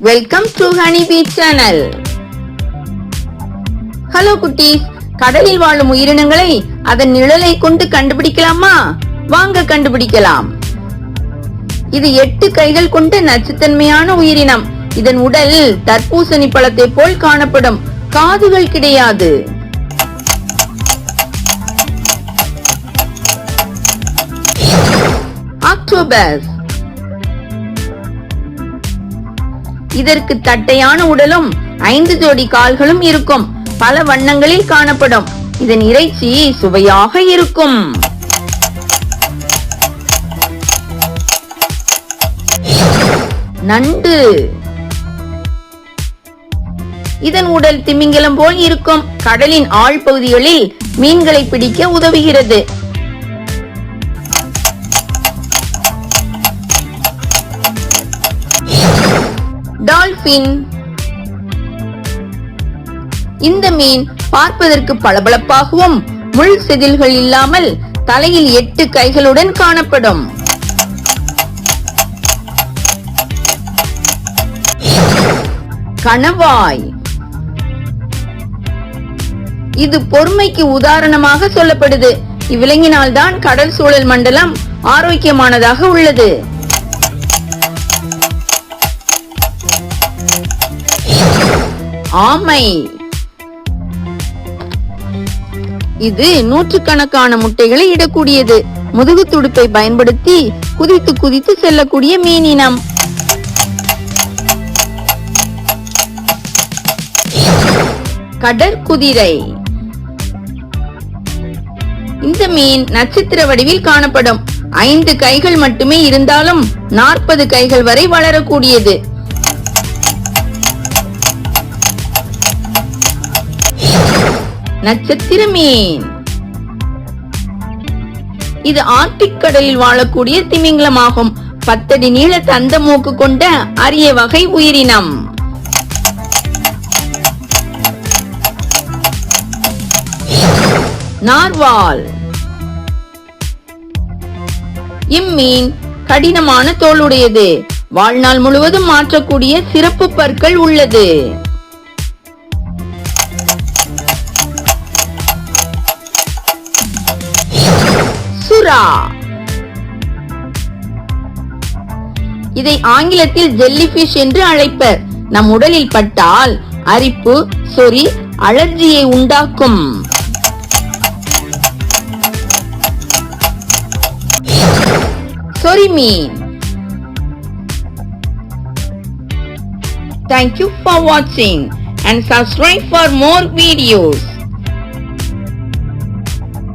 Welcome to honey bee channel. Hello குட்டீஸ், கடலில் வாழும் உயிரினங்களை அதன் நிழலை கொண்டு கண்டுபிடிக்கலாமா? வாங்க கண்டுபிடிக்கலாம். இது 8 கைகள் கொண்ட நச்சுத்தன்மையான உயிரினம். இதன் உடல் தர்பூசணி பழத்தை போல் காணப்படும். காதுகள் கிடையாது. ஆக்டோபஸ். இதற்கு தட்டையான உடலும் 5 ஜோடி கால்களும் இருக்கும். பல வண்ணங்களில் காணப்படும். இதன் இறைச்சி சுவையாக இருக்கும். நண்டு. இதன் உடல் திமிங்கலம் போல் இருக்கும். கடலின் ஆழ் பகுதிகளில் மீன்களை பிடிக்க உதவுகிறது. டால்பின். இந்த மீன் பார்ப்பதற்கு பளபளப்பாகவும் முள் செதில்கள் இல்லாமல் தலையில் 8 கைகளுடன் காணப்படும். கணவாய். இது பொறுமைக்கு உதாரணமாக சொல்லப்படுது. இவ்விலங்கினால் தான் கடல் சூழல் மண்டலம் ஆரோக்கியமானதாக உள்ளது. ஆமை. இது நூற்றுக்கணக்கான முட்டைகளை இடக்கூடியது. முதுகு துடுப்பை பயன்படுத்தி குதித்து குதித்து செல்லக்கூடிய மீனினம். கடற்குதிரை. இந்த மீன் நட்சத்திர வடிவில் காணப்படும். 5 கைகள் மட்டுமே இருந்தாலும் 40 கைகள் வரை வளரக்கூடியது. நட்சத்திர மீன். இது ஆர்டிக் கடலில் வாழக்கூடிய திமிங்கலமாகும். 10 அடி நீள தந்த மூக்கு கொண்ட அரிய வகை உயிரினம். நார்வால். இம்மீன் கடினமான தோலுடையது. வாழ்நாள் முழுவதும் மாற்றக்கூடிய சிறப்பு பற்கள் உள்ளது. சுறா. இதை ஆங்கிலத்தில் ஜெல்லிபிஷ் என்று அழைப்பர். நம் உடலில் பட்டால் அரிப்பு, சொறி, அலர்ஜியை உண்டாக்கும். சொறி மீன். Thank you for watching and subscribe for more videos.